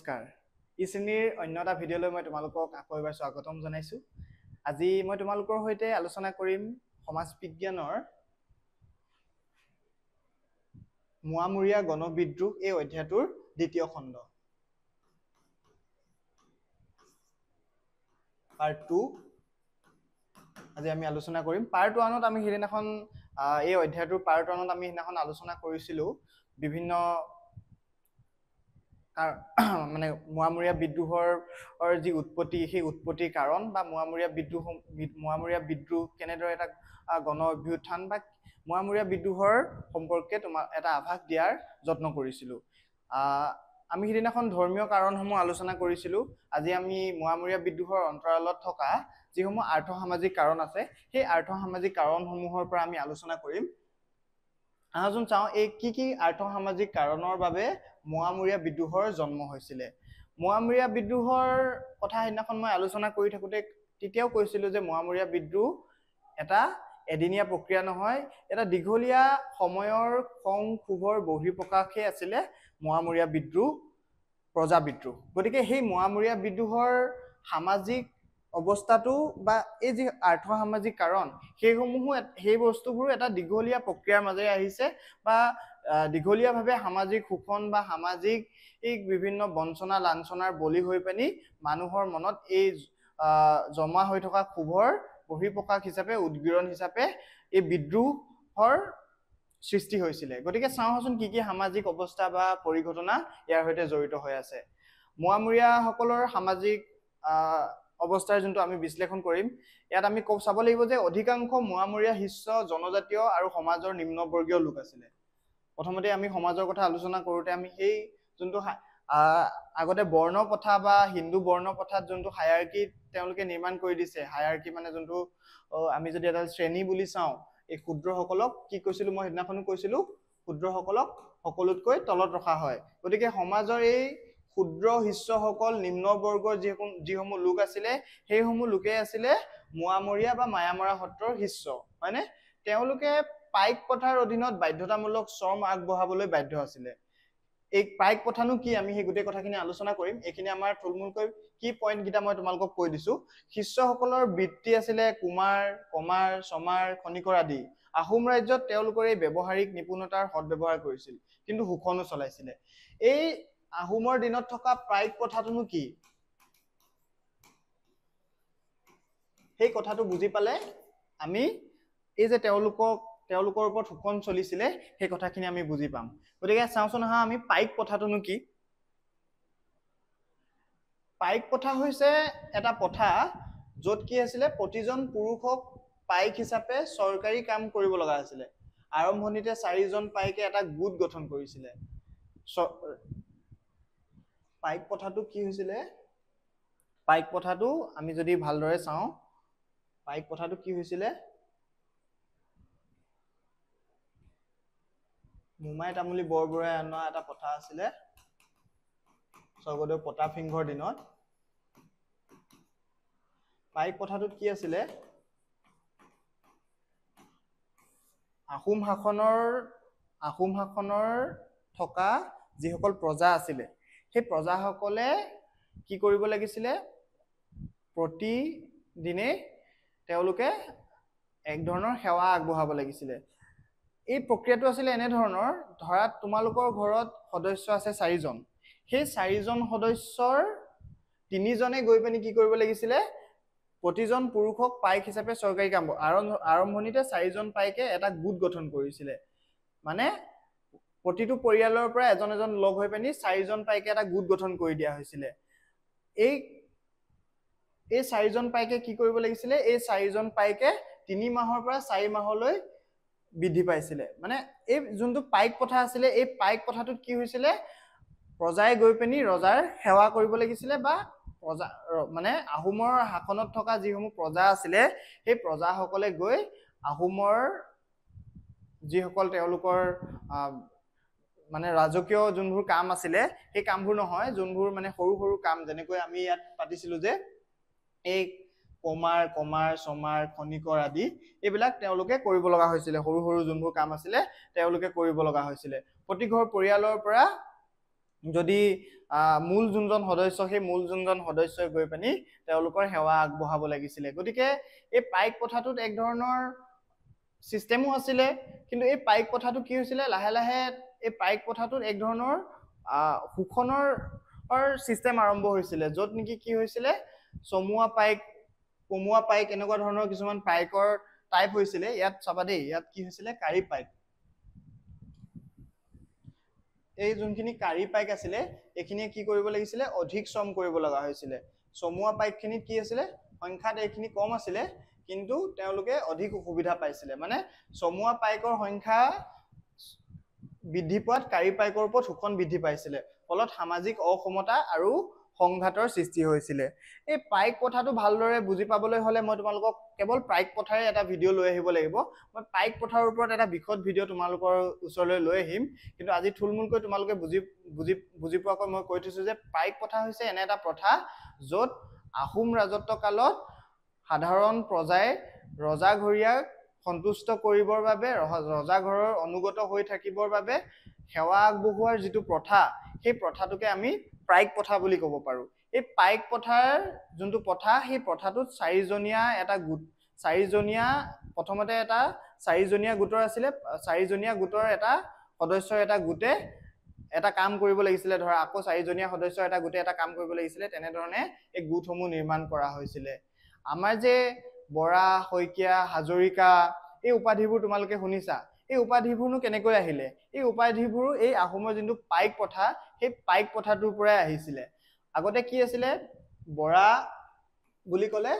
নমস্কাৰ ই শ্ৰেণীৰ অন্য এটা ভিডিঅ'লৈ মই তোমালোকক আকৌ এবাৰ স্বাগতম জনাইছো আজি মই তোমালোকৰ সৈতে আলোচনা কৰিম সমাজ বিজ্ঞানৰ মোৱামৰীয়া গণবিদ্ৰোহ এই অধ্যায়টোৰ দ্বিতীয় খণ্ড পাৰ্ট 2 আজি আমি আলোচনা কৰিম পাৰ্ট 1ত আমি হিদিনাখন এই অধ্যায়টোৰ পাৰ্ট 1ত আমি হিদিনাখন আলোচনা কৰিছিলো বিভিন্ন মানে মোৱামৰীয়া বিদ্ৰোহৰ যি উৎপত্তি সেই উৎপত্তিৰ কাৰণ বা মোৱামৰীয়া বিদ্ৰোহ কেনেদৰে এটা গণ অভ্যুত্থান বা মোৱামৰীয়া বিদ্ৰোহৰ সম্পৰ্কে তোমাৰ এটা আভাস দিয়াৰ যত্ন কৰিছিলো আমি হিদিনাখন ধৰ্মীয় কাৰণসমূহ আলোচনা কৰিছিলো আজি আমি মোৱামৰীয়া বিদ্ৰোহৰ অন্তৰালত থকা যিসমূহ আৰ্থ সামাজিক কাৰণ আছে সেই আৰ্থ সামাজিক কাৰণসমূহৰ পৰা আমি আলোচনা কৰিম আহাজুন চাও এই কি আৰ্থ সামাজিক কাৰণৰ বাবে মোৱামৰীয়া বিদ্ৰোহৰ জন্ম হৈছিল মোৱামৰীয়া বিদ্ৰোহৰ কথা হিদিনাখন মই আলোচনা কৰি থাকোতে তেতিয়াও কৈছিলো যে মোৱামৰীয়া বিদ্ৰোহ এটা এদিনীয়া প্ৰক্ৰিয়া নহয় এটা দীঘলীয়া সময়ৰ খং ক্ষোভৰ বহিঃপ্ৰকাশে আছিল মোৱামৰীয়া বিদ্ৰোহ প্ৰজা বিদ্ৰোহ গতিকে সেই মোৱামৰীয়া বিদ্ৰোহৰ সামাজিক অৱস্থাটো বা এই যে আৰ্থ সামাজিক কাৰণ সেই বস্তুবোৰ এটা দীঘলীয়া প্ৰক্ৰিয়াৰ মাজেৰে আহিছে বা দীঘলীয়াভাৱে সামাজিক শোষণ বা সামাজিক বিভিন্ন বঞ্চনা লাঞ্ছনাৰ বলি হৈ পানি মানুহৰ মনত এই জমা হৈ থকা ক্ষোভৰ বহিঃপ্ৰকাশ হিচাপে উদ্গীৰণ হিচাপে এই বিদ্ৰোহৰ সৃষ্টি হৈছিল গতিকে চাওঁচোন কি সামাজিক অৱস্থা বা পৰিঘটনা ইয়াৰ সৈতে জড়িত হৈ আছে মোৱামৰীয়া সকলৰ সামাজিক অৱস্থাৰ যোনটো আমি বিশ্লেষণ কৰিম ইয়াত আমি চাব লাগিব যে অধিকাংশ মোৱামৰীয়া শিষ্য জনজাতীয় আৰু সমাজৰ নিম্নবৰ্গীয় লোক আছিল প্ৰথমতে আমি সমাজৰ কথা আলোচনা কৰোতে আমি সেই যোনটো আগতে বৰ্ণ প্ৰথা বা হিন্দু বৰ্ণ প্ৰথাত যোনটো হায়াৰকি তেওঁলোকে নিৰ্মাণ কৰি দিছে হায়াৰকি মানে যোনটো আমি যদি এটা শ্ৰেণী বুলি চাওঁ এই ক্ষুদ্ৰসকলক কি কৈছিলো মই হিদিনাখনো কৈছিলো ক্ষুদ্ৰসকলক সকলোতকৈ তলত ৰখা হয় গতিকে সমাজৰ এই ক্ষুদ্ৰ শিষ্যসকল নিম্নবৰ্গৰ যিসমূহ লোক আছিলে সেইসমূহ লোকে আছিলে মোৱামৰীয়া বা মায়ামৰা সত্ৰৰ শিষ্য হয়নে তেওঁলোকে পাইক প্ৰথাৰ অধীনত বাধ্যতামূলক শ্ৰম আগবঢ়াবলৈ বাধ্য আছিলে এই পাইক প্ৰথানো কি আমি সেই গোটেই কথাখিনি আলোচনা কৰিম এইখিনি আমাৰ থুলমূলকৈ কি পইণ্ট গিটা মই তোমালোকক কৈ দিছো শিষ্যসকলৰ বৃত্তি আছিলে কুমাৰ কমাৰ চমাৰ খনিকৰ আদি আহোম ৰাজ্যত তেওঁলোকৰ এই ব্যৱহাৰিক নিপুণতাৰ সদ্ব্যৱহাৰ কৰিছিল কিন্তু শোষণো চলাইছিলে এই আহোমৰ দিনত থকা পাইক প্ৰথাটোনো কি সেই কথাটো বুজি পালে আমি এই যে তেওঁলোকৰ ওপৰত শোষণ চলিছিল সেই কথাখিনি আমি বুজি পাম গতিকে চাওঁচোন আহা আমি পাইক প্ৰথাটোনো কি পাইক প্ৰথা হৈছে এটা প্ৰথা য'ত কি আছিল প্ৰতিজন পুৰুষক পাইক হিচাপে চৰকাৰী কাম কৰিব লগা আছিল আৰম্ভণিতে 4জন পাইকে এটা গোট গঠন কৰিছিল পাইক প্ৰথাটো কি হৈছিল পাইক প্ৰথাটো আমি যদি ভালদৰে চাওঁ পাইক প্ৰথাটো কি হৈছিল মুমাই তামুলী বৰবৰাই অনা এটা প্ৰথা আছিল স্বৰ্গদেউ প্ৰতাপ সিংহৰ দিনত পাইক প্ৰথাটোত কি আছিল আহোম শাসনৰ থকা যিসকল প্ৰজা আছিল সেই প্ৰজাসকলে কি কৰিব লাগিছিল প্ৰতিদিনে তেওঁলোকে এক ধৰণৰ সেৱা আগবঢ়াব লাগিছিল এই প্ৰক্ৰিয়াটো আছিল এনে ধৰণৰ ধৰা তোমালোকৰ ঘৰত সদস্য আছে 4জন সেই 4জন সদস্যৰ 3জনে গৈ পানি কি কৰিব লাগিছিল প্ৰতিজন পুৰুষক পাইক হিচাপে চৰকাৰী কাম আৰম্ভণিতে 4জন পাইকে এটা গোট গঠন কৰিছিল মানে প্ৰতিটো পৰিয়ালৰ পৰা এজন লগ হৈ পানি 4জন পাইকে এটা গোট গঠন কৰি দিয়া হৈছিল এই 4জন পাইকে কি কৰিব লাগিছিল এই 4জন পাইকে 3 মাহৰ পৰা 4 মাহলৈ বৃদ্ধি পাইছিল মানে এই যোনটো পাইক প্ৰথা আছিল এই পাইক প্ৰথাটোত কি হৈছিল প্ৰজাই গৈ পানি ৰজাৰ সেৱা কৰিব লাগিছিল বা প্ৰজা মানে আহোমৰ শাসনত থকা যিসমূহ প্ৰজা আছিল সেই প্ৰজাসকলে গৈ আহোমৰ যিসকল তেওঁলোকৰ মানে ৰাজকীয় যোনবোৰ কাম আছিল সেই কামবোৰ নহয় যোনবোৰ মানে সৰু সৰু কাম যেনেকৈ আমি ইয়াত পাতিছিলো যে এই কমাৰ চমাৰ খনিকৰ আদি এইবিলাক তেওঁলোকে কৰিব লগা হৈছিল সৰু সৰু যোনবোৰ কাম আছিল তেওঁলোকে কৰিব লগা হৈছিল প্ৰতি ঘৰ পৰিয়ালৰ পৰা যদি মূল যোনজন সদস্য সেই মূল যোনজন সদস্যই গৈ পিনি তেওঁলোকৰ সেৱা আগবঢ়াব লাগিছিলে। গতিকে এই পাইক প্ৰথাটোত এক ধৰণৰ চিষ্টেমো আছিলে, কিন্তু এই পাইক প্ৰথাটো কি হৈছিলে, লাহে লাহে এই পাইক প্ৰথাটোত এক ধৰণৰ শোষণৰ চিষ্টেম আৰম্ভ হৈছিলে, য'ত নেকি কি হৈছিলে চমুৱা পাইক, কমুৱা পাইক এনেকুৱা ধৰণৰ কিছুমান পাইকৰ টাইপ হৈছিলে। ইয়াত চাবা দেই, ইয়াত কি হৈছিলে কাৰী পাইক, এই যোনখিনি কাৰী পাইক আছিলে এইখিনিয়ে কি কৰিব লাগিছিলে অধিক শ্ৰম কৰিব লগা হৈছিলে। চমুৱা পাইকখিনিত কি আছিলে সংখ্যাত এইখিনি কম আছিলে, কিন্তু তেওঁলোকে অধিক সুবিধা পাইছিলে। মানে চমুৱা পাইকৰ সংখ্যা বৃদ্ধি পোৱাত কাৰী পাইকৰ ওপৰত শোষণ বৃদ্ধি পাইছিলে, ফলত সামাজিক অসমতা আৰু সংঘাতৰ সৃষ্টি হৈছিলে। এই পাইক প্ৰথাটো ভালদৰে বুজি পাবলৈ হলে মই তোমালোকক কেৱল পাইক প্ৰথাৰে এটা ভিডিঅ' লৈ আহিব লাগিব। মই পাইক প্ৰথাৰ ওপৰত এটা বিশদ ভিডিঅ' তোমালোকৰ ওচৰলৈ লৈ আহিম, কিন্তু আজি থুলমূলকৈ তোমালোকে বুজি পোৱাকৈ মই কৈ থৈছো যে পাইক প্ৰথা হৈছে এনে এটা প্ৰথা য'ত আহোম ৰাজত্ব কালত সাধাৰণ প্ৰজাই ৰজাঘৰীয়াক সন্তুষ্ট কৰিবৰ বাবে, ৰজাঘৰৰ অনুগত হৈ থাকিবৰ বাবে সেৱা আগবঢ়োৱাৰ যিটো প্ৰথা, সেই প্ৰথাটোকে আমি পাইক প্ৰথা বুলি ক'ব পাৰো। এই পাইক প্ৰথাৰ যোনটো প্ৰথা, সেই প্ৰথাটোত প্ৰথমতে এটা চাৰিজনীয়া গোটৰ আছিলে। চাৰিজনীয়া গোটৰ এটা সদস্যৰ এটা গোটে এটা কাম কৰিব লাগিছিলে, ধৰা আকৌ চাৰিজনীয়া সদস্যৰ এটা গোটে এটা কাম কৰিব লাগিছিলে, তেনেধৰণে এই গোটসমূহ নিৰ্মাণ কৰা হৈছিলে। আমাৰ যে বৰা, শইকীয়া, হাজৰিকা এই উপাধিবোৰ তোমালোকে শুনিছা, এই উপাধিবোৰনো কেনেকৈ আহিলে? এই উপাধিবোৰ এই আহোমৰ যোনটো পাইক প্ৰথা, সেই পাইক প্ৰথাটোৰ পৰাই আহিছিলে। আগতে কি আছিলে, বৰা বুলি ক'লে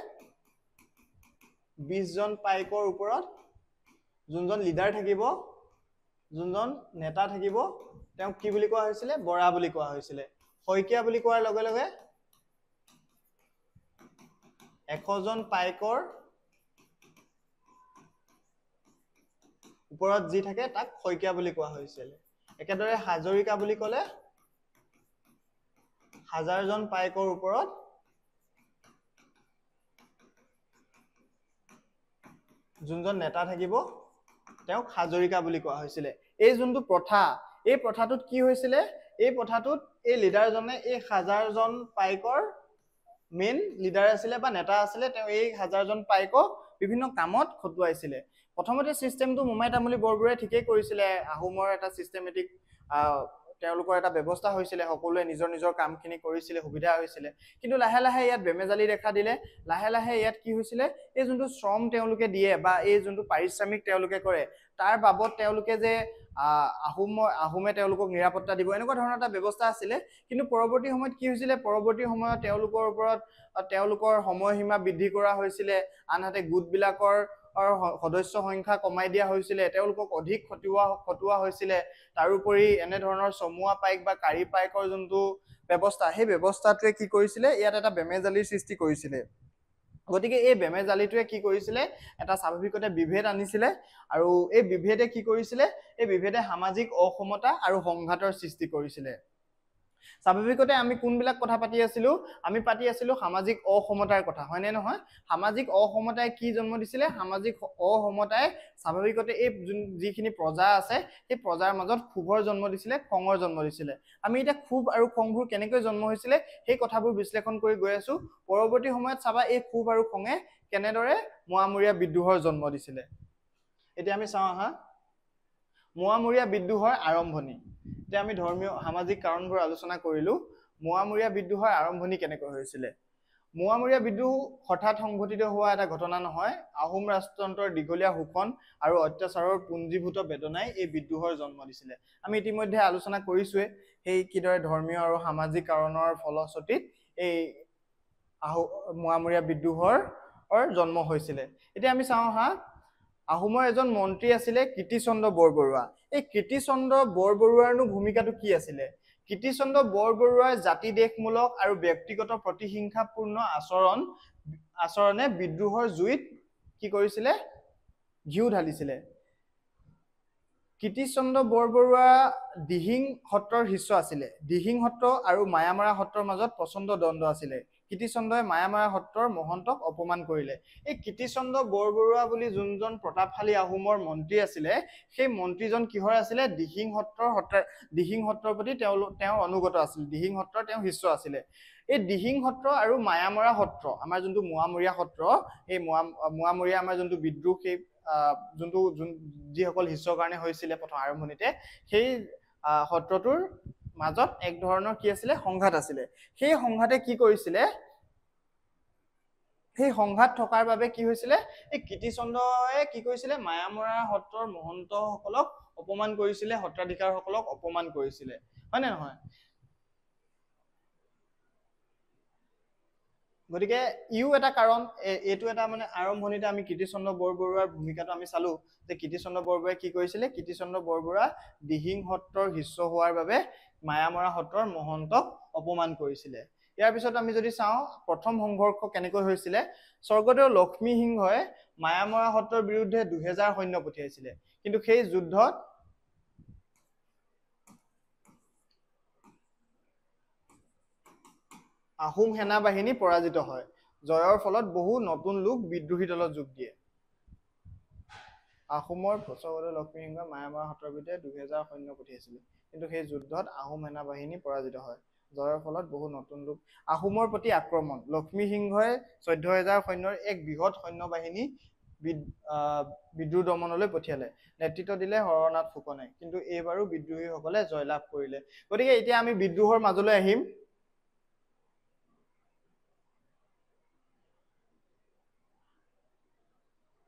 20 জন পাইকৰ ওপৰত যোনজন লিডাৰ থাকিব, যোনজন নেতা থাকিব, তেওঁক কি বুলি কোৱা হৈছিলে, বৰা বুলি কোৱা হৈছিলে। শইকীয়া বুলি কোৱাৰ লগে লগে 100 জন পাইকৰ ওপৰত যি থাকে তাক শইকীয়া বুলি কোৱা হৈছিল। একেদৰে হাজৰিকা বুলি ক'লে 1000 জন পাইকৰ ওপৰত যোনজন নেতা থাকিব তেওঁক হাজৰিকা বুলি কোৱা হৈছিলে। এই যোনটো প্ৰথা, এই প্ৰথাটোত কি হৈছিলে, এই প্ৰথাটোত এই লিডাৰজনে এই 1000 জন পাইকৰ মেইন লিডাৰ আছিলে বা নেতা আছিলে, তেওঁ এই 1000 জন পাইকক বিভিন্ন কামত খটুৱাইছিলে। প্ৰথমতে চিষ্টেমটো মোমাই তামুলী বৰবৰুৱাই ঠিকেই কৰিছিলে, আহোমৰ এটা চিষ্টেমেটিক তেওঁলোকৰ এটা ব্যৱস্থা হৈছিলে, সকলোৱে নিজৰ নিজৰ কামখিনি কৰিছিলে, সুবিধা হৈছিলে। কিন্তু লাহে লাহে ইয়াত বেমেজালি দেখা দিলে। লাহে লাহে ইয়াত কি হৈছিলে, এই যোনটো শ্ৰম তেওঁলোকে দিয়ে বা এই যোনটো পাৰিশ্ৰমিক তেওঁলোকে কৰে, তাৰ বাবদ তেওঁলোকে যে আহোমে তেওঁলোকক নিৰাপত্তা দিব, এনেকুৱা ধৰণৰ এটা ব্যৱস্থা আছিলে। কিন্তু পৰৱৰ্তী সময়ত কি হৈছিলে, পৰৱৰ্তী সময়ত তেওঁলোকৰ ওপৰত তেওঁলোকৰ সময়সীমা বৃদ্ধি কৰা হৈছিলে, আনহাতে গোটবিলাকৰ সদস্য সংখ্যা কমাই দিয়া হৈছিলে, তেওঁলোকক অধিক খটুৱা হৈছিলে। তাৰোপৰি এনেধৰণৰ চমুৱা পাইক বা কাৰী পাইকৰ যোনটো ব্যৱস্থা, সেই ব্যৱস্থাটোৱে কি কৰিছিলে, ইয়াত এটা বেমেজালিৰ সৃষ্টি কৰিছিলে। গতিকে এই বেমেজালিটোৱে কি কৰিছিলে, এটা স্বাভাৱিকতে বিভেদ আনিছিলে, আৰু এই বিভেদে কি কৰিছিলে, এই বিভেদে সামাজিক অসমতা আৰু সংঘাতৰ সৃষ্টি কৰিছিলে। স্বাভাৱিকতে আমি কোনবিলাক কথা পাতি আছিলো, আমি পাতি আছিলো সামাজিক অসমতাৰ কথা, হয়নে নহয়? সামাজিক অসমতাই কি জন্ম দিছিলে, সামাজিক অসমতাই স্বাভাৱিকতে এই যিখিনি প্ৰজা আছে সেই প্ৰজাৰ মাজত ক্ষোভৰ জন্ম দিছিলে, খঙৰ জন্ম দিছিলে। আমি এতিয়া ক্ষোভ আৰু খংবোৰ কেনেকৈ জন্ম হৈছিলে সেই কথাবোৰ বিশ্লেষণ কৰি গৈ আছো। পৰৱৰ্তী সময়ত চাবা এই ক্ষোভ আৰু খঙে কেনেদৰে মোৱামৰীয়া বিদ্ৰোহৰ জন্ম দিছিলে। এতিয়া আমি চাওঁ আহা, মোৱামৰীয়া বিদ্ৰোহৰ আৰম্ভণি। এতিয়া আমি ধৰ্মীয় সামাজিক কাৰণবোৰ আলোচনা কৰিলো। মোৱামৰীয়া বিদ্ৰোহৰ আৰম্ভণি কেনেকৈ হৈছিলে? মোৱামৰীয়া বিদ্ৰোহ হঠাৎ সংঘটিত হোৱা এটা ঘটনা নহয়। আহোম ৰাজতন্ত্ৰৰ দীঘলীয়া শোষণ আৰু অত্যাচাৰৰ পুঞ্জীভূত বেদনাই এই বিদ্ৰোহৰ জন্ম দিছিলে। আমি ইতিমধ্যে আলোচনা কৰিছোৱে সেই কিদৰে ধৰ্মীয় আৰু সামাজিক কাৰণৰ ফলশ্ৰুতিত এই মোৱামৰীয়া বিদ্ৰোহৰ জন্ম হৈছিলে। এতিয়া আমি চাওঁ হা, আহোমৰ এজন মন্ত্ৰী আছিলে কীৰ্তিচন্দ্ৰ বৰবৰুৱা। এই কীৰ্তিচন্দ্ৰ বৰবৰুৱাৰনো ভূমিকাটো কি আছিলে? কীৰ্তিচন্দ্ৰ বৰবৰুৱাৰ জাতি দেশমূলক আৰু ব্যক্তিগত প্ৰতিহিংসাপূৰ্ণ আচৰণে বিদ্ৰোহৰ জুইত কি কৰিছিলে, ঘিউ ঢালিছিলে। কীৰ্তিচন্দ্ৰ বৰবৰুৱা দিহিং সত্ৰৰ শিষ্য আছিলে। দিহিং সত্ৰ আৰু মায়ামৰা সত্ৰৰ মাজত প্ৰচণ্ড দ্বন্দ্ব আছিলে। কীৰ্তিচন্দ্ৰই মায়ামৰা সত্ৰৰ মহন্তক অপমান কৰিলে। এই কীৰ্তিচন্দ্ৰ বৰবৰুৱা বুলি যোনজন প্ৰতাপশালী আহোমৰ মন্ত্ৰী আছিলে, সেই মন্ত্ৰীজন কিহৰ আছিলে? দিহিং সত্ৰৰ প্ৰতি তেওঁৰ অনুগত আছিল, দিহিং সত্ৰৰ তেওঁ শিষ্য আছিলে। এই দিহিং সত্ৰ আৰু মায়ামৰা সত্ৰ, আমাৰ যোনটো মোৱামৰীয়া সত্ৰ, এই মোৱামৰীয়া আমাৰ যোনটো বিদ্ৰোহ, সেই যিসকল শিষ্যৰ কাৰণে হৈছিলে প্ৰথম আৰম্ভণিতে, সেই সত্ৰটোৰ মাজত এক ধৰণৰ কি আছিলে? সংঘাত আছিলে। সেই সংঘাতে কি কৰিছিলে? সেই সংঘাত থকাৰ বাবে কি হৈছিলে? এই কীৰ্তিচন্দ্ৰই কি কৰিছিলে? মায়ামৰা সত্ৰৰ মহন্তসকলক অপমান কৰিছিলে, সত্ৰাধিকাৰসকলক অপমান কৰিছিলে, হয় নে নহয়? গতিকে ইও এটা কাৰণ, এইটো এটা মানে আৰম্ভণিতে আমি কীৰ্তিচন্দ্ৰ বৰবৰুৱাৰ ভূমিকাটো আমি চালো যে কীৰ্তিচন্দ্ৰ বৰবৰুৱাই কি কৰিছিলে? কীৰ্তিচন্দ্ৰ বৰবৰুৱা দিহিং সত্ৰৰ শিষ্য হোৱাৰ বাবে মায়ামৰা সত্ৰৰ মহন্তক অপমান কৰিছিলে। ইয়াৰ পিছত আমি যদি চাওঁ প্ৰথম সংঘৰ্ষ কেনেকৈ হৈছিলে, স্বৰ্গদেউ লক্ষ্মীসিংহই মায়ামৰা সত্ৰৰ বিৰুদ্ধে 2000 সৈন্য পঠিয়াইছিলে, কিন্তু সেই যুদ্ধত আহোম সেনা বাহিনী পৰাজিত হয়। জয়ৰ ফলত বহু নতুন লোক বিদ্ৰোহী দলত যোগ দিয়ে। আহোমৰ স্বৰ্গদেউ লক্ষ্মীসিংহই মায়ামৰা সত্ৰৰ বিৰুদ্ধে 2000 সৈন্য পঠিয়াইছিলে, কিন্তু সেই যুদ্ধত আহোম সেনা বাহিনী পৰাজিত হয়। জয়ৰ ফলত বহু নতুন লোক। আহোমৰ প্ৰতি আক্ৰমণ। লক্ষ্মীসিংহই 14,000 সৈন্যৰ এক বৃহৎ সৈন্য বাহিনী বিদ্ৰোহ দমনলৈ পঠিয়ালে। নেতৃত্ব দিলে হৰনাথ ফুকনে, কিন্তু এইবাৰো বিদ্ৰোহীসকলে জয়লাভ কৰিলে। গতিকে এতিয়া আমি বিদ্ৰোহৰ মাজলৈ আহিম।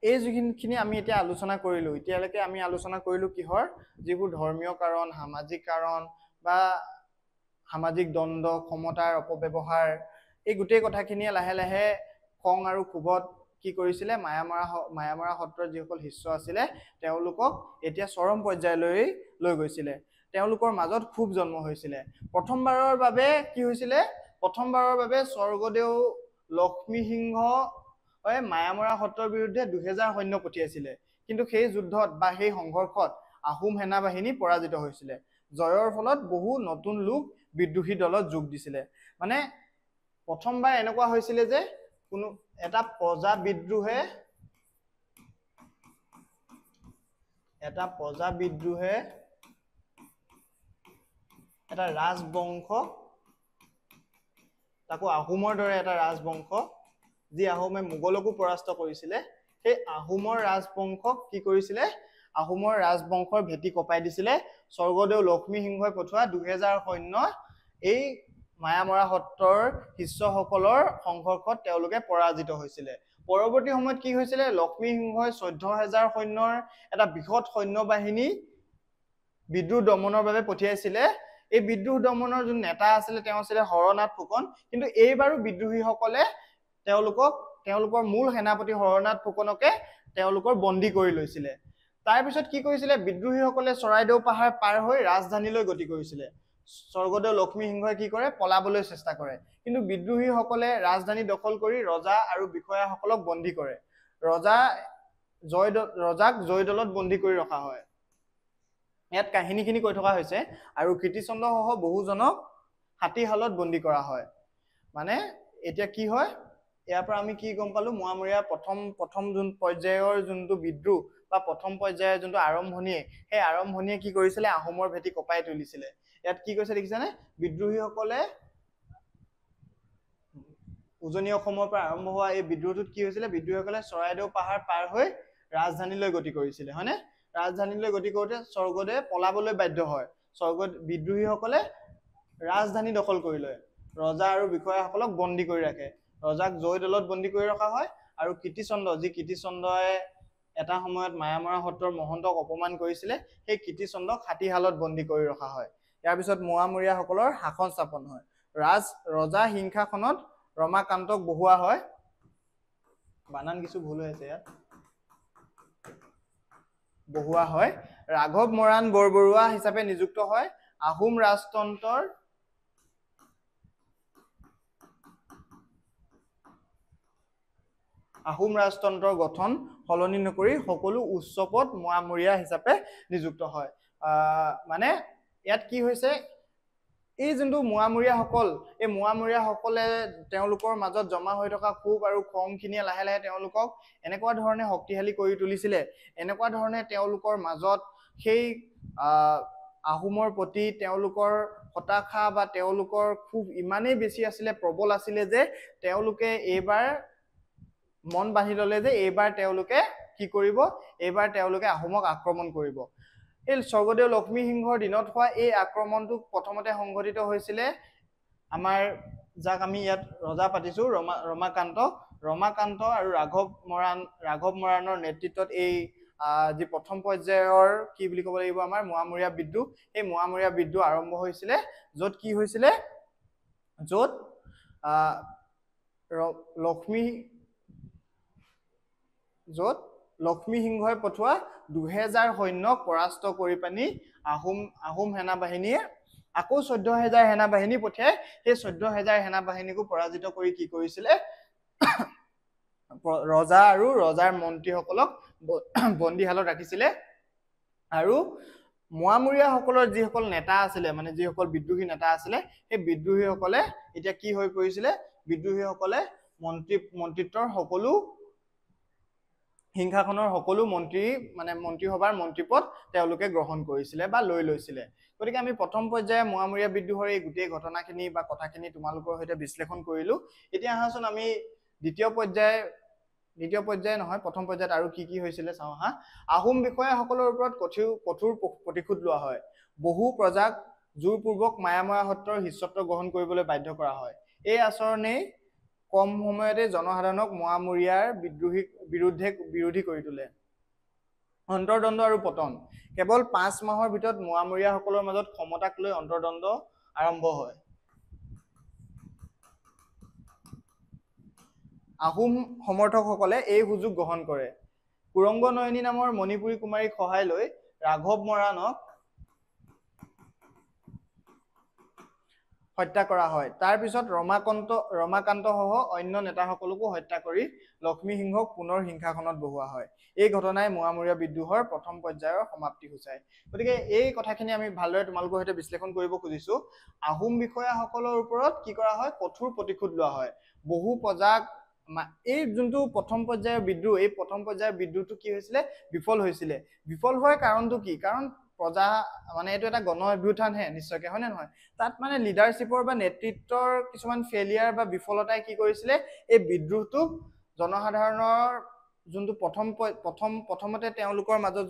এই যিখিনি আমি এতিয়া আলোচনা কৰিলো, এতিয়ালৈকে আমি আলোচনা কৰিলো কিহৰ? যিবোৰ ধৰ্মীয় কাৰণ, সামাজিক কাৰণ বা সামাজিক দ্বন্দ্ব, ক্ষমতাৰ অপব্যৱহাৰ, এই গোটেই কথাখিনিয়ে লাহে লাহে খং আৰু ক্ষোভত কি কৰিছিলে? মায়ামৰা সত্ৰৰ যিসকল শিষ্য আছিলে তেওঁলোকক এতিয়া চৰম পৰ্যায়লৈ লৈ গৈছিলে। তেওঁলোকৰ মাজত ক্ষোভ জন্ম হৈছিলে। প্ৰথমবাৰৰ বাবে কি হৈছিলে? প্ৰথমবাৰৰ বাবে স্বৰ্গদেউ লক্ষ্মীসিংহ মায়ামৰা সত্ৰৰ বিৰুদ্ধে 2000 সৈন্য পঠিয়াইছিলে, কিন্তু সেই যুদ্ধত বা সেই সংঘৰ্ষত আহোম সেনা বাহিনী পৰাজিত হৈছিলে। জয়ৰ ফলত বহু নতুন লোক বিদ্ৰোহী দলত যোগ দিছিলে। মানে প্ৰথমবাৰ এনেকুৱা হৈছিলে যে কোনো এটা প্ৰজা বিদ্ৰোহে এটা ৰাজবংশ, তাকো আহোমৰ দৰে এটা ৰাজবংশ, যি আহোমে মোগলকো পৰাস্ত কৰিছিলে, সেই আহোমৰ ৰাজবংশক কি কৰিছিলে? আহোমৰ ৰাজবংশৰ ভেটি কপাই দিছিলে। স্বৰ্গদেউ লক্ষ্মীসিংহই পঠোৱা 2000 সৈন্য এই মায়ামৰা সত্ৰৰ শিষ্যসকলৰ সংঘৰ্ষত তেওঁলোকে পৰাজিত হৈছিলে। পৰৱৰ্তী সময়ত কি হৈছিলে? লক্ষ্মীসিংহই 14,000 সৈন্যৰ এটা বৃহৎ সৈন্য বাহিনী বিদ্ৰোহ দমনৰ বাবে পঠিয়াইছিলে। এই বিদ্ৰোহ দমনৰ যোন নেতা আছিলে তেওঁ আছিলে হৰনাথ ফুকন, কিন্তু এইবাৰো বিদ্ৰোহীসকলে তেওঁলোকৰ মূল সেনাপতি হৰনাথ ফুকনকে তেওঁলোকৰ বন্দী কৰি লৈছিলে। তাৰপিছত কি কৰিছিলে? বিদ্ৰোহীসকলে চৰাইদেউ পাহাৰ পাৰ হৈ ৰাজধানীলৈ গতি কৰিছিলে। স্বৰ্গদেউ লক্ষ্মীসিংহই কি কৰে? পলাবলৈ চেষ্টা কৰে, কিন্তু বিদ্ৰোহীসকলে ৰাজধানী দখল কৰি ৰজা আৰু বিষয়াসকলক বন্দী কৰে। ৰজাক জয়দলত বন্দী কৰি ৰখা হয়। ইয়াত কাহিনীখিনি কৈ থকা হৈছে। আৰু কীৰ্তিচন্দ্ৰ সহ বহুজনক হাতীশালত বন্দী কৰা হয়। মানে এতিয়া কি হয়? ইয়াৰ পৰা আমি কি গম পালো? মোৱামৰীয়া প্ৰথম যোন পৰ্যায়ৰ যোনটো বিদ্ৰোহ বা প্ৰথম পৰ্যায়ৰ যোনটো আৰম্ভণিয়ে, সেই আৰম্ভণিয়ে কি কৰিছিলে? আহোমৰ ভেটি কপাই তুলিছিলে। ইয়াত কি কৈছে দেখিছানে? বিদ্ৰোহীসকলে উজনি অসমৰ পৰা আৰম্ভ হোৱা এই বিদ্ৰোহটোত কি হৈছিলে? বিদ্ৰোহীসকলে চৰাইদেউ পাহাৰ পাৰ হৈ ৰাজধানীলৈ গতি কৰিছিলে, হয়নে? ৰাজধানীলৈ গতি কৰোঁতে স্বৰ্গদেৱে পলাবলৈ বাধ্য হয়। বিদ্ৰোহীসকলে ৰাজধানী দখল কৰি লয়। ৰজা আৰু বিষয়াসকলক বন্দী কৰি ৰাখে। ৰজাক জয়দলত বন্দী কৰি ৰখা হয়। আৰু কীৰ্তিচন্দ্ৰই এটা সময়ত মায়ামৰা সত্ৰৰ মহন্তক অপমান কৰিছিলে, সেই কীৰ্তিচন্দ্ৰক হাতীশালত বন্দী কৰি ৰখা হয়। ইয়াৰ পিছত মোৱামৰীয়াসকলৰ শাসন স্থাপন হয়। ৰজা সিংহাসনত ৰমাকান্তক বহোৱা হয়। বানান কিছু ভুল হৈছে ইয়াত। বহোৱা হয়। ৰাঘৱ মৰাণ বৰবৰুৱা হিচাপে নিযুক্ত হয়। আহোম ৰাজতন্ত্ৰৰ গঠন সলনি নকৰি সকলো উচ্চ পদ মোৱামৰীয়া হিচাপে নিযুক্ত হয়। মানে ইয়াত কি হৈছে? এই যোনটো মোৱামৰীয়াসকল, এই মোৱামৰীয়াসকলে তেওঁলোকৰ মাজত জমা হৈ থকা ক্ষোভ আৰু খংখিনিয়ে লাহে লাহে তেওঁলোকক এনেকুৱা ধৰণে শক্তিশালী কৰি তুলিছিলে, এনেকুৱা ধৰণে তেওঁলোকৰ মাজত সেই আহোমৰ প্ৰতি তেওঁলোকৰ হতাশা বা তেওঁলোকৰ ক্ষোভ ইমানেই বেছি আছিলে, প্ৰবল আছিলে যে তেওঁলোকে এইবাৰ মন বান্ধি ল'লে যে এইবাৰ তেওঁলোকে কি কৰিব, এইবাৰ তেওঁলোকে আহোমক আক্ৰমণ কৰিব। এই স্বৰ্গদেউ লক্ষ্মী সিংহৰ দিনত হোৱা এই আক্ৰমণটো প্ৰথমতে সংঘটিত হৈছিলে আমাৰ যাক আমি ইয়াত ৰজা পাতিছো ৰমাকান্ত আৰু ৰাঘৱ মৰাণৰ নেতৃত্বত এই যি প্ৰথম পৰ্যায়ৰ কি বুলি ক'ব লাগিব আমাৰ মোৱামৰীয়া বিদ্ৰোহ, এই মোৱামৰীয়া বিদ্ৰোহ আৰম্ভ হৈছিলে, য'ত কি হৈছিলে, য'ত লক্ষ্মী সিংহই পঠোৱা 2000 সৈন্যক পৰাস্ত কৰি পানি আহোম সেনা বাহিনীয়ে আকৌ 14000 সেনা বাহিনী পঠিয়াই সেই 14000 সেনা বাহিনীকো পৰাজিত কৰি কি কৰিছিলে, ৰজা আৰু ৰজাৰ মন্ত্ৰীসকলক বন্দীশালত ৰাখিছিলে। আৰু মোৱামৰীয়াসকলৰ যিসকল নেতা আছিলে, মানে যিসকল বিদ্ৰোহী নেতা আছিলে, সেই বিদ্ৰোহীসকলে এতিয়া কি হৈ পৰিছিলে, বিদ্ৰোহীসকলে মন্ত্ৰিত্বৰ সকলো সিংহাসনৰ সকলো মন্ত্ৰীসভাৰ মন্ত্ৰীপদ তেওঁলোকে গ্ৰহণ কৰিছিলে বা লৈ লৈছিলে। গতিকে আমি প্ৰথম পৰ্যায়ে মোৱামৰীয়া বিদ্ৰোহৰ এই গোটেই ঘটনাখিনি বা কথাখিনি তোমালোকৰ সৈতে বিশ্লেষণ কৰিলো। এতিয়া আহাচোন আমি দ্বিতীয় পৰ্যায় নহয়, প্ৰথম পৰ্যায়ত আৰু কি কি হৈছিলে চাওঁ আহা। আহোম বিষয়াসকলৰ ওপৰত কঠোৰ প্ৰতিশোধ লোৱা হয়। বহু প্ৰজাক জোৰপূৰ্বক মায়ামৰা সত্ৰৰ শিষ্যত্ব গ্ৰহণ কৰিবলৈ বাধ্য কৰা হয়। এই আচৰণেই কম সময়তে জনসাধাৰণক মোৱামৰীয়াৰ বিৰোধী কৰি তোলে। অন্তৰ্দ্বন্দ্ব আৰু পতন। কেৱল 5 মাহৰ ভিতৰত মোৱামৰীয়াসকলৰ মাজত ক্ষমতাক লৈ অন্তৰ্দ্বন্দ্ব আৰম্ভ হয়। আহোম সমৰ্থকসকলে এই সুযোগ গ্ৰহণ কৰে। কুৰংগ নয়নী নামৰ মণিপুৰী কুমাৰীক সহায় লৈ ৰাঘৱ মৰাণক হত্যা কৰা হয়। তাৰ পিছত ৰমাকান্ত সহ অন্য নেতাসকলকো হত্যা কৰি লক্ষ্মী সিংহক পুনৰ সিংহাসনত বহোৱা হয়। এই ঘটনাই মোৱামৰীয়া বিদ্ৰোহৰ প্ৰথম পৰ্যায়ৰ সমাপ্তি সূচায়। গতিকে এই কথাখিনি আমি ভালদৰে তোমালোকৰ সৈতে বিশ্লেষণ কৰিব খুজিছো। আহোম বিষয়াসকলৰ ওপৰত কি কৰা হয়, কঠোৰ প্ৰতিশোধ লোৱা হয়। বহু প্ৰজাক এই যোনটো প্ৰথম পৰ্যায়ৰ বিদ্ৰোহ, এই প্ৰথম পৰ্যায়ৰ বিদ্ৰোহটো কি হৈছিলে, বিফল হৈছিলে। বিফল হোৱাৰ কাৰণটো কি, কাৰণ প্ৰজা মানে এইটো এটা গণ অভ্যুত্থানহে নিশ্চয়কে, হয় নে নহয়? তাত মানে লিডাৰশ্বিপৰ বা নেতৃত্বৰ কিছুমান ফেলিয়াৰ বা বিফলতাই কি কৰিছিলে, এই বিদ্ৰোহটোক জনসাধাৰণৰ যোনটো প্ৰথমতে তেওঁলোকৰ মাজত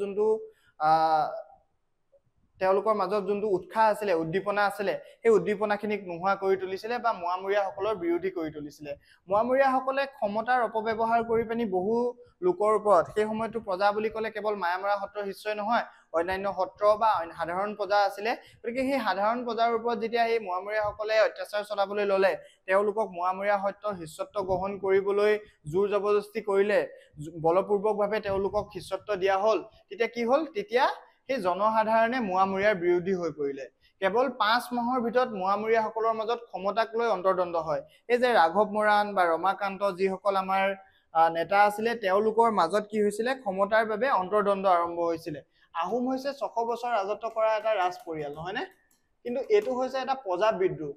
যোনটো উৎসাহ আছিলে, উদ্দীপনা আছিলে, সেই উদ্দীপনাখিনিক নোহোৱা কৰি তুলিছিলে বা মোৱামৰীয়াসকলৰ বিৰোধী কৰি তুলিছিলে। মোৱামৰীয়াসকলে ক্ষমতাৰ অপব্যৱহাৰ কৰি পিনি বহু লোকৰ ওপৰত, সেই সময়তো প্ৰজা বুলি ক'লে কেৱল মায়ামৰা সত্ৰৰ শিষ্যই নহয়, অন্যান্য সত্ৰ বা সাধাৰণ প্ৰজা আছিলে। গতিকে সেই সাধাৰণ প্ৰজাৰ ওপৰত যেতিয়া এই মোৱামৰীয়াসকলে অত্যাচাৰ চলাবলৈ ল'লে, তেওঁলোকক মোৱামৰীয়া সত্ৰৰ শিষ্যত্ব গ্ৰহণ কৰিবলৈ জোৰ জবৰদস্তি কৰিলে, বলপূৰ্বকভাৱে তেওঁলোকক শিষ্যত্ব দিয়া হ'ল, তেতিয়া কি হ'ল, তেতিয়া সেই জনসাধাৰণে মোৱামৰীয়াৰ বিৰোধী হৈ পৰিলে। কেৱল 5 মাহৰ ভিতৰত মোৱামৰীয়াসকলৰ মাজত ক্ষমতাক লৈ অন্তৰ্দ্বন্দ্ব হয়। এই যে ৰাঘৱ মৰাণ বা ৰমাকান্ত যিসকল আমাৰ নেতা আছিলে, তেওঁলোকৰ মাজত কি হৈছিলে, ক্ষমতাৰ বাবে অন্তৰ্দ্বন্দ্ব আৰম্ভ হৈছিলে। আহোম হৈছে 600 বছৰ ৰাজত্ব কৰা এটা ৰাজ পৰিয়াল, নহয়নে? কিন্তু এইটো হৈছে এটা প্ৰজা বিদ্ৰোহ।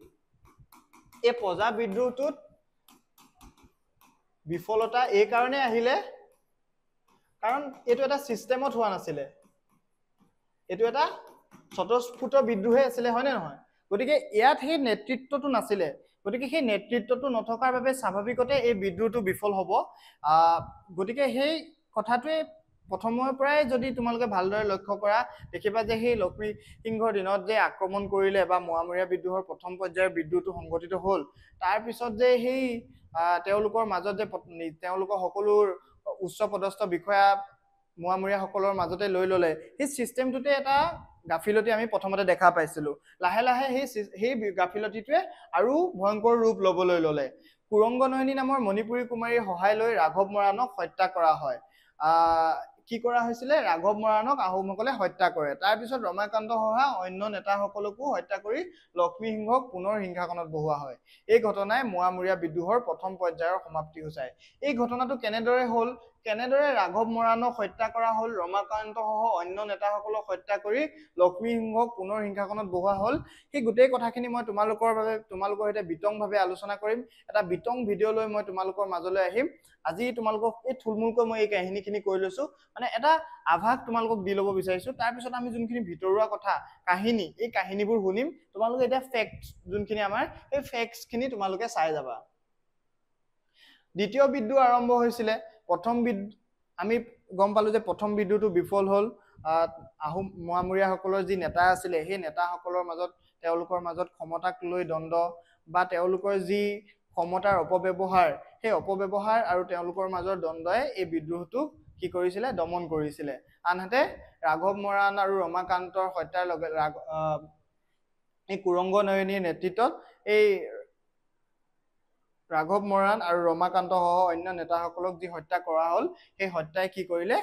এই প্ৰজা বিদ্ৰোহটোত বিফলতা এই কাৰণে আহিলে কাৰণ এইটো এটা চিষ্টেমত হোৱা নাছিলে, এইটো এটা স্বতঃস্ফূৰ্ত বিদ্ৰোহে আছিলে, হয়নে নহয়? গতিকে ইয়াত সেই নেতৃত্বটো নাছিলে। গতিকে সেই নেতৃত্বটো নথকাৰ বাবে স্বাভাৱিকতে এই বিদ্ৰোহটো বিফল হ'ব। গতিকে সেই কথাটোৱে প্ৰথমৰ পৰাই যদি তোমালোকে ভালদৰে লক্ষ্য কৰা, দেখিবা যে সেই লক্ষ্মী সিংহৰ দিনত যে আক্ৰমণ কৰিলে বা মোৱামৰীয়া বিদ্ৰোহৰ প্ৰথম পৰ্যায়ৰ বিদ্ৰোহটো সংঘটিত হ'ল, তাৰপিছত যে সেই তেওঁলোকৰ মাজত যে তেওঁলোকৰ সকলো উচ্চ পদস্থ বিষয়া মোৱামৰীয়াসকলৰ মাজতে লৈ ল'লে, সেই চিষ্টেমটোতে এটা গাফিলতি আমি প্ৰথমতে দেখা পাইছিলো। লাহে লাহে সেই গাফিলতিটোৱে আৰু ভয়ংকৰ ৰূপ ল'বলৈ ল'লে। কুৰংগ নয়নী নামৰ মণিপুৰী কুমাৰীৰ সহায় লৈ ৰাঘৱ মৰাণক হত্যা কৰা হয়। কি কৰা হৈছিলে, ৰাঘৱ মৰাণক আহোমসকলে হত্যা কৰে। তাৰপিছত ৰমাকান্ত সহ অন্য নেতাসকলকো হত্যা কৰি লক্ষ্মী সিংহক পুনৰ সিংহাসনত বহোৱা হয়। এই ঘটনাই মোৱামৰীয়া বিদ্ৰোহৰ প্ৰথম পৰ্যায়ৰ সমাপ্তি সূচায়। এই ঘটনাটো কেনেদৰে হ'ল কেনেদৰে ৰাঘৱ মৰাণক হত্যা কৰা হ'ল, ৰমাকান্ত সহ অন্য নেতাসকলক হত্যা কৰি লক্ষ্মী সিংহক পুনৰ সিংহাসনত বহোৱা হ'ল, সেই গোটেই কথাখিনি মই তোমালোকৰ সৈতে বিতংভাৱে আলোচনা কৰিম। এটা বিতং ভিডিঅ' লৈ মই তোমালোকৰ মাজলৈ আহিম। আজি তোমালোকক এই থুলমূলকৈ মই এই কাহিনীখিনি কৈ লৈছো, মানে এটা আভাস তোমালোকক দি ল'ব বিচাৰিছো। তাৰপিছত আমি যোনখিনি ভিতৰুৱা কথা কাহিনী, এই কাহিনীবোৰ শুনিম। তোমালোকে এতিয়া ফেক্টছ যোনখিনি আমাৰ, এই ফেক্টছখিনি তোমালোকে চাই যাবা। দ্বিতীয় বিদ্ৰোহ আৰম্ভ হৈছিলে। প্ৰথম আমি গম পালো যে প্ৰথম বিদ্ৰোহটো বিফল হ'ল। আহোম মোৱামৰীয়াসকলৰ যি নেতা আছিলে, সেই নেতাসকলৰ মাজত তেওঁলোকৰ মাজত ক্ষমতাক লৈ দ্বন্দ্ব বা তেওঁলোকৰ যি ক্ষমতাৰ অপব্যৱহাৰ, সেই অপব্যৱহাৰ আৰু তেওঁলোকৰ মাজৰ দ্বন্দ্বই এই বিদ্ৰোহটোক কি কৰিছিলে, দমন কৰিছিলে। আনহাতে ৰাঘৱ মৰাণ আৰু ৰমাকান্তৰ হত্যাৰ লগে এই কুৰংগ নয়নীৰ নেতৃত্বত এই ৰাঘৱ মৰাণ আৰু ৰমাকান্ত সহ অন্য নেতাসকলক যি হত্যা কৰা হ'ল, সেই হত্যাই কি কৰিলে,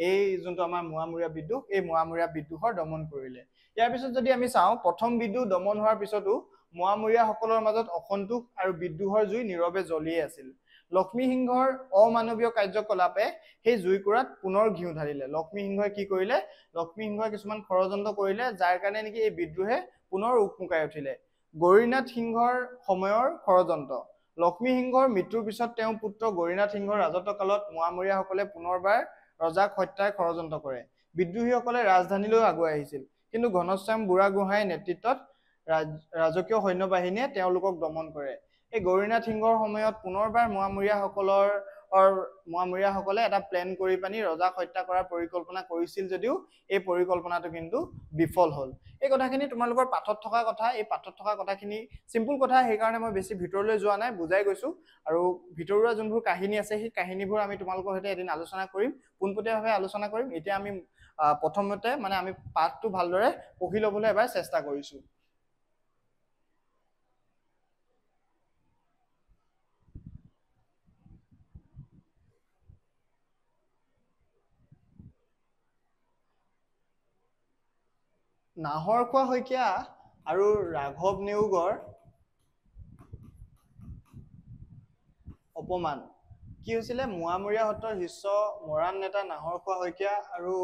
এই যোনটো আমাৰ মোৱামৰীয়া বিদ্ৰোহ, এই মোৱামৰীয়া বিদ্ৰোহৰ দমন কৰিলে। ইয়াৰ পিছত যদি আমি চাওঁ, প্ৰথম বিদ্ৰোহ দমন হোৱাৰ পিছতো মোৱামৰীয়াসকলৰ মাজত অসন্তোষ আৰু বিদ্ৰোহৰ জুই নীৰৱে জ্বলিয়ে আছিল। লক্ষ্মী সিংহৰ অমানৱীয় কাৰ্যকলাপে সেই জুইকুৰাত পুনৰ ঘিউ ঢালিলে। লক্ষ্মী সিংহই কি কৰিলে, লক্ষ্মী সিংহই কিছুমান ষড়যন্ত্ৰ কৰিলে, যাৰ কাৰণে নেকি এই বিদ্ৰোহে পুনৰ উকমুকাই উঠিলে। গৌৰীনাথ সিংহৰ সময়ৰ ষড়যন্ত্ৰ। লক্ষ্মী সিংহৰ মৃত্যুৰ পিছত তেওঁৰ পুত্ৰ গৌৰীনাথ সিংহৰ ৰাজত্বকালত মোৱামৰীয়াসকলে পুনৰবাৰ ৰজাক হত্যাৰ ষড়যন্ত্ৰ কৰে। বিদ্ৰোহীসকলে ৰাজধানীলৈ আগুৱাই আহিছিল, কিন্তু ঘনশ্যাম বুঢ়াগোহাঁইৰ নেতৃত্বত ৰাজকীয় সৈন্যবাহিনীয়ে তেওঁলোকক দমন কৰে। এই গৌৰীনাথ সিংহৰ সময়ত পুনৰবাৰ মোৱামৰীয়াসকলে এটা প্লেন কৰি পানি ৰজাক হত্যা কৰাৰ পৰিকল্পনা কৰিছিল যদিও এই পৰিকল্পনাটো কিন্তু বিফল হ'ল। এই কথাখিনি তোমালোকৰ পাঠত থকা কথা, এই পাঠত থকা কথাখিনি চিম্পুল কথা, সেইকাৰণে মই বেছি ভিতৰলৈ যোৱা নাই, বুজাই গৈছো। আৰু ভিতৰুৱা যোনবোৰ কাহিনী আছে, সেই কাহিনীবোৰ আমি তোমালোকৰ সৈতে এদিন আলোচনা কৰিম, পোনপটীয়াভাৱে আলোচনা কৰিম। এতিয়া আমি প্ৰথমতে মানে আমি পাঠটো ভালদৰে পঢ়ি ল'বলৈ এবাৰ চেষ্টা কৰিছো। নাহৰখোৱা শইকীয়া আৰু ৰাঘৱ নেওগৰ অপমান। কি হৈছিলে, মোৱামৰীয়া সত্ৰৰ শীৰ্ষ মৰাণ নেতা নাহৰখোৱা শইকীয়া আৰু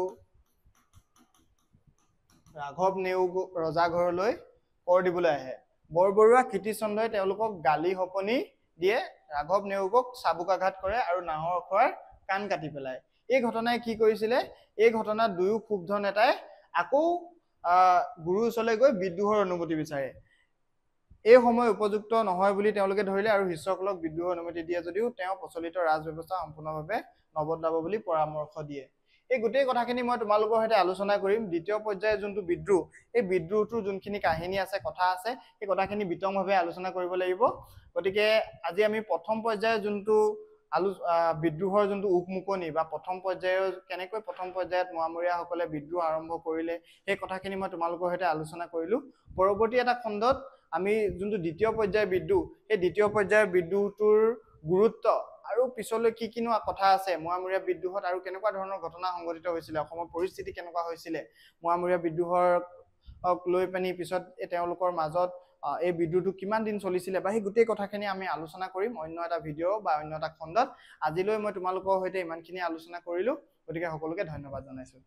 ৰাঘৱ নেওগ ৰজাঘৰলৈ কৰ দিবলৈ আহে। বৰবৰুৱা কীৰ্তিচন্দ্ৰই তেওঁলোকক গালি সপনি দিয়ে, ৰাঘৱ নেওগক চাবুকাঘাত কৰে আৰু নাহৰখোৱাৰ কাণ কাটি পেলায়। এই ঘটনাই কি কৰিছিলে, এই ঘটনাত দুয়ো ক্ষুব্ধ নেতাই আকৌ গুৰুৰ ওচৰলৈ গৈ বিদ্ৰোহৰ অনুমতি বিচাৰে। এই সময় উপযুক্ত নহয় বুলি তেওঁলোকে ধৰিলে আৰু শিষ্যসকলক বিদ্ৰোহৰ অনুমতি দিয়ে যদিও তেওঁ প্ৰচলিত ৰাজ ব্যৱস্থা সম্পূৰ্ণভাৱে নবদলাব বুলি পৰামৰ্শ দিয়ে। এই গোটেই কথাখিনি মই তোমালোকৰ সৈতে আলোচনা কৰিম। দ্বিতীয় পৰ্যায়ৰ যোনটো বিদ্ৰোহ, এই বিদ্ৰোহটোৰ যোনখিনি কাহিনী আছে, কথা আছে, সেই কথাখিনি বিতংভাৱে আলোচনা কৰিব লাগিব। গতিকে আজি আমি প্ৰথম পৰ্যায়ৰ যোনটো বিদ্ৰোহৰ যোনটো উকমুকনি বা প্ৰথম পৰ্যায়ত মোৱামৰীয়াসকলে বিদ্ৰোহ আৰম্ভ কৰিলে, সেই কথাখিনি মই তোমালোকৰ সৈতে আলোচনা কৰিলো। পৰৱৰ্তী এটা খণ্ডত আমি যোনটো দ্বিতীয় পৰ্যায়ৰ বিদ্ৰোহ, সেই দ্বিতীয় পৰ্যায়ৰ বিদ্ৰোহটোৰ গুৰুত্ব আৰু পিছলৈ কি কিনো কথা আছে, মোৱামৰীয়া বিদ্ৰোহত আৰু কেনেকুৱা ধৰণৰ ঘটনা সংঘটিত হৈছিলে, অসমৰ পৰিস্থিতি কেনেকুৱা হৈছিলে, মোৱামৰীয়া বিদ্ৰোহক লৈ পানি পিছত তেওঁলোকৰ মাজত এই বিদ্ৰোহটো কিমান দিন চলিছিলে, বা সেই গোটেই কথাখিনি আমি আলোচনা কৰিম অন্য এটা ভিডিঅ' বা অন্য এটা খণ্ডত। আজিলৈ মই তোমালোকৰ সৈতে ইমানখিনি আলোচনা কৰিলো। গতিকে সকলোকে ধন্যবাদ জনাইছো।